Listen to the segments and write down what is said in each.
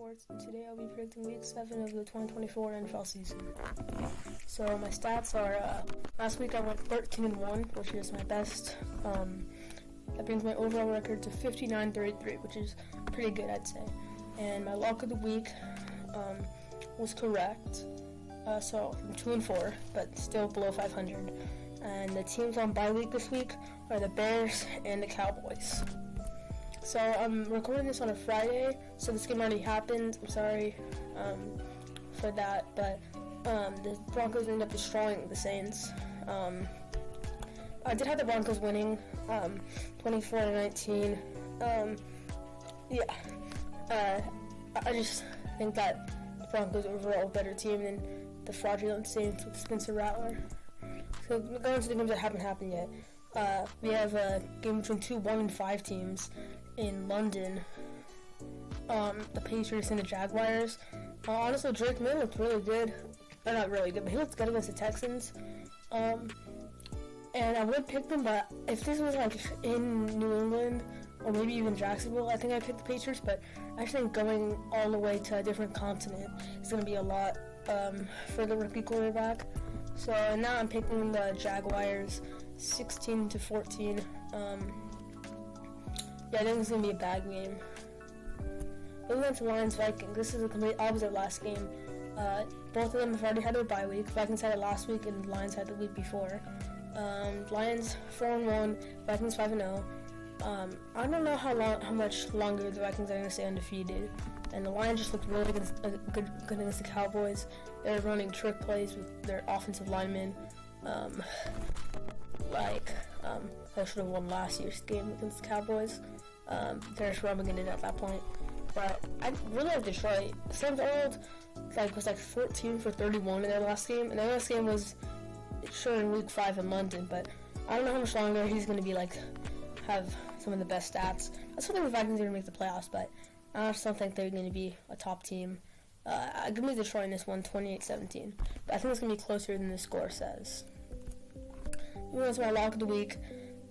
Sports, and today I'll be predicting Week 7 of the 2024 NFL season. So my stats are, last week I went 13-1, which is my best. That brings my overall record to 59-33, which is pretty good, I'd say. And my lock of the week was correct. So I'm 2-4, but still below 500. And the teams on bye week this week are the Bears and the Cowboys. So I'm recording this on a Friday, so this game already happened. I'm sorry for that, but the Broncos ended up destroying the Saints. I did have the Broncos winning 24-19. I just think that the Broncos are overall a better team than the fraudulent Saints with Spencer Rattler. So going to the games that haven't happened yet. We have a game between two 1-5 teams in London. The Patriots and the Jaguars. Honestly, Drake May looked really good. Not really good, but he looked good against the Texans. And I would pick them, but if this was like in New England or maybe even Jacksonville, I think I'd pick the Patriots. But I think going all the way to a different continent is going to be a lot for the rookie quarterback. So now I'm picking the Jaguars 16-14. I think it's going to be a bad game. Moving on to Lions-Vikings. This is a complete opposite last game. Both of them have already had their bye week. Vikings had it last week and the Lions had the week before. Lions 4-1, Vikings 5-0. I don't know how much longer the Vikings are going to stay undefeated. And the Lions just looked really good against the Cowboys. They're running trick plays with their offensive linemen. They should have won last year's game against the Cowboys. They're just rubbing it in at that point. But I really like Detroit. Sam Darnold was 14 for 31 in their last game, and their last game was sure in Week 5 in London. But I don't know how much longer he's going to be have some of the best stats. That's why the Vikings are going to make the playoffs, but I just don't think they're going to be a top team. I give me Detroit in this one, 28-17. But I think it's going to be closer than the score says. Moving on to my lock of the week,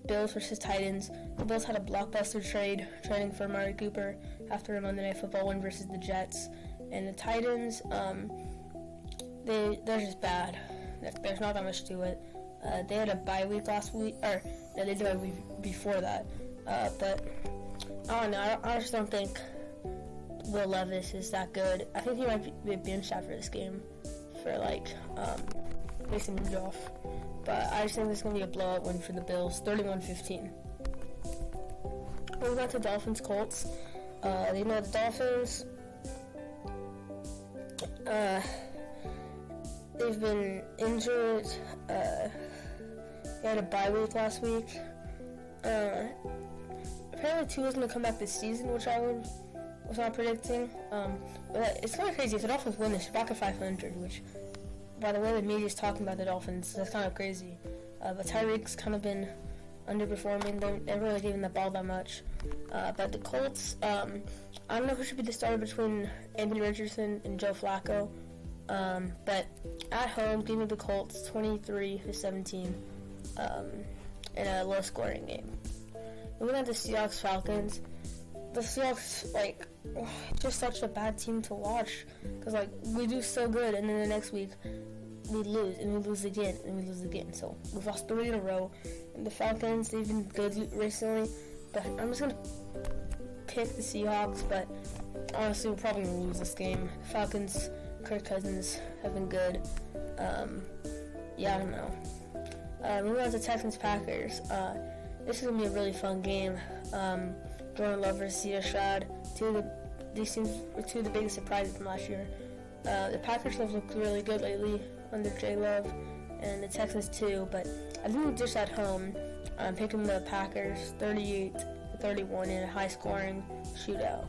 Bills versus Titans. The Bills had a blockbuster trading for Amari Cooper after a Monday Night Football win versus the Jets. And the Titans, they're just bad. There's not that much to it. They had a bye week last week, they did a week before that. But I don't know. I just don't think Will Levis is that good. I think he might be benched after this game for Mason Rudolph. But I just think this is going to be a blowout win for the Bills, 31-15. Moving on to Dolphins-Colts. The Dolphins, they've been injured. They had a bye week last week. Apparently Tua's going to come back this season, which I was not predicting. But it's kind of crazy. If the Dolphins win, they're back at 500, which, by the way the media is talking about the Dolphins, that's kind of crazy. But Tyreek's kind of been underperforming. They haven't really given the ball that much. But the Colts, I don't know who should be the starter between Anthony Richardson and Joe Flacco. But at home, give me the Colts 23-17 in a low-scoring game. Moving on to Seahawks-Falcons. The Seahawks, just such a bad team to watch. Because, we do so good, and then the next week, we lose, and we lose again, and we lose again. So, we've lost 3 in a row. And the Falcons, they've been good recently. But I'm just going to pick the Seahawks, but honestly, we're probably going to lose this game. The Falcons, Kirk Cousins, have been good. I don't know. Moving on to Texans-Packers. This is going to be a really fun game. Jordan Love versus C.J. Stroud. These teams were two of the biggest surprises from last year. The Packers have looked really good lately under J. Love, and the Texans too. But I think just at home, I'm picking the Packers 38-31 in a high-scoring shootout.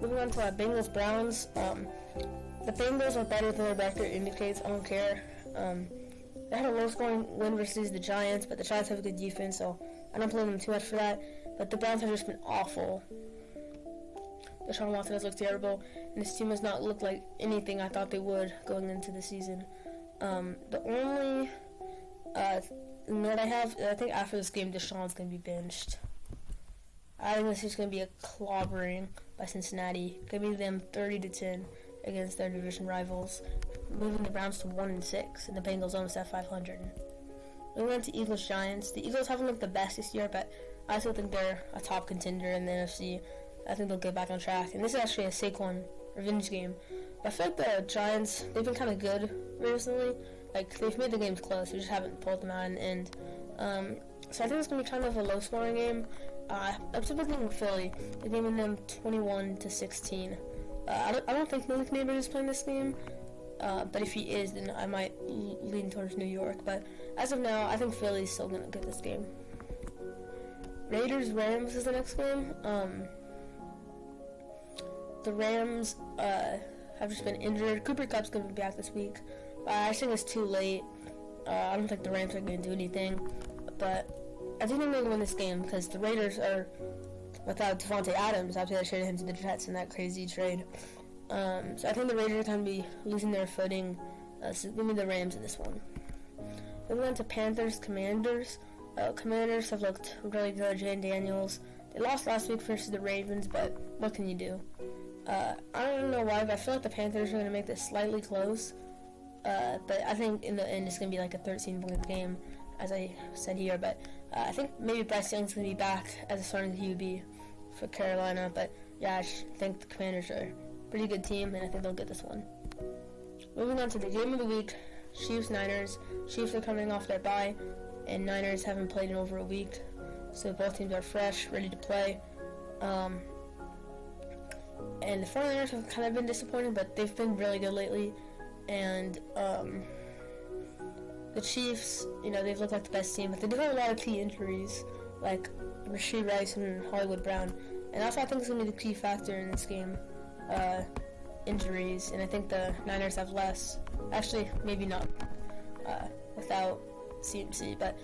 Moving on to our Bengals-Browns. The Bengals are better than their record indicates. I don't care. They had a low-scoring win versus the Giants, but the Giants have a good defense, so I don't blame them too much for that. But the Browns have just been awful. Deshaun Watson has looked terrible, and this team has not looked like anything I thought they would going into the season. The only note I have, I think after this game, Deshaun's going to be benched. I think this is going to be a clobbering by Cincinnati. Going to be them 30-10 against their division rivals, moving the Browns to 1-6, and the Bengals almost at 500. Moving on to Eagles Giants. The Eagles haven't looked the best this year, but I still think they're a top contender in the NFC. I think they'll get back on track. And this is actually a Saquon revenge game. But I feel like the Giants, they've been kind of good recently. Like, they've made the games close. We just haven't pulled them out in the end. So I think it's going to be kind of a low-scoring game. I'm still thinking Philly. They're giving them 21-16. I don't think Malik Neighbors is playing this game. But if he is, then I might lean towards New York. But as of now, I think Philly's still going to get this game. Raiders-Rams is the next game. The Rams have just been injured. Cooper Kupp's going to be back this week. I think it's too late. I don't think the Rams are going to do anything. But I think they're going to win this game because the Raiders are without Devontae Adams after they traded him to the Jets in that crazy trade. So I think the Raiders are going to be losing their footing. So give me the Rams in this one. Moving on to Panthers-Commanders. Commanders have looked really good. Jane Daniels. They lost last week versus the Ravens, but what can you do? I don't know why, but I feel like the Panthers are going to make this slightly close. But I think in the end it's going to be like a 13-point game, as I said here. But I think maybe Bryce Young's going to be back as a starting QB for Carolina. But yeah, I think the Commanders are a pretty good team, and I think they'll get this one. Moving on to the game of the week, Chiefs-Niners. Chiefs are coming off their bye, and Niners haven't played in over a week. So both teams are fresh, ready to play. And the 49ers have kind of been disappointing, but they've been really good lately. And the Chiefs, they've looked like the best team, but they do have a lot of key injuries, like Rashee Rice and Hollywood Brown. And also I think it's going to be the key factor in this game, injuries. And I think the Niners have less. Actually, maybe not without CMC, but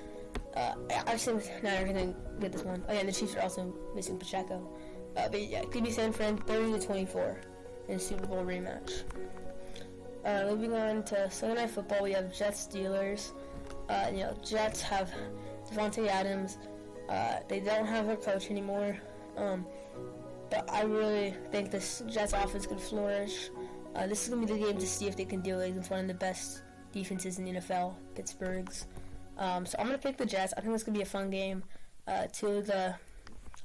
I think the Niners are going to get this one. Oh yeah, and the Chiefs are also missing Pacheco. But yeah, it could be San Fran 30-24 in a Super Bowl rematch. Moving on to Sunday Night Football, we have Jets-Steelers. Jets have Devontae Adams. They don't have their coach anymore. But I really think this Jets offense could flourish. This is going to be the game to see if they can do it against one of the best defenses in the NFL, Pittsburgh's. So I'm going to pick the Jets. I think it's going to be a fun game. Two of the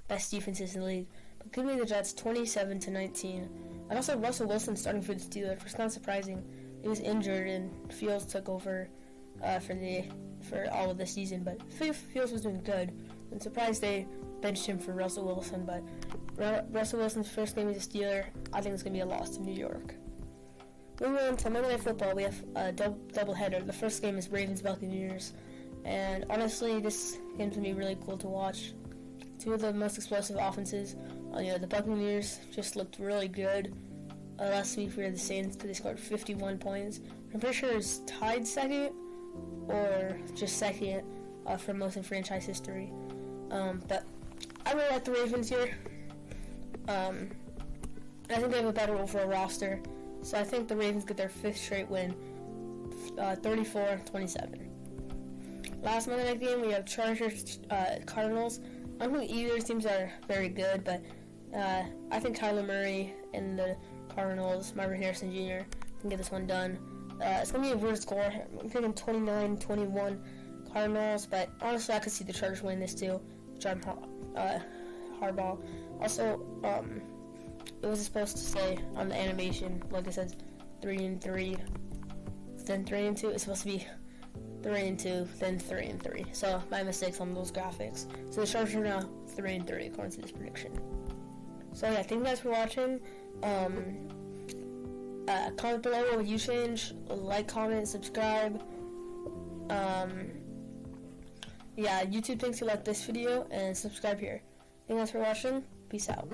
best defenses in the league. But give me the Jets 27-19. And also Russell Wilson starting for the Steelers, which is kind of surprising. He was injured and Fields took over for all of the season. But Fields was doing good. I'm surprised they benched him for Russell Wilson. But Russell Wilson's first game as a Steeler, I think it's going to be a loss to New York. Moving on to Monday Night Football, we have a doubleheader. The first game is Ravens-Buccaneers. And honestly, this game's going to be really cool to watch. Two of the most explosive offenses. The Buccaneers just looked really good. Last week we had the Saints, they scored 51 points. I'm pretty sure it's tied second, or just second for most in franchise history. But I really like the Ravens here. I think they have a better overall roster. So I think the Ravens get their 5th straight win, 34-27. Last Monday night game, we have Chargers, Cardinals. I don't think either teams are very good, but I think Kyler Murray and the Cardinals, Marvin Harrison Jr., can get this one done. It's going to be a weird score. I'm thinking 29-21 Cardinals, but honestly, I could see the Chargers win this too. John Harbaugh. Also, it was supposed to say on the animation, like it says, 3-3, then 3-2. It's supposed to be 3-2, then 3-3. So my mistakes on those graphics. So the Chargers are now 3-3 according to this prediction. So yeah, thank you guys for watching. Comment below what would you change. Like, comment, subscribe. Yeah, YouTube thinks you like this video, and subscribe here. Thank you guys for watching. Peace out.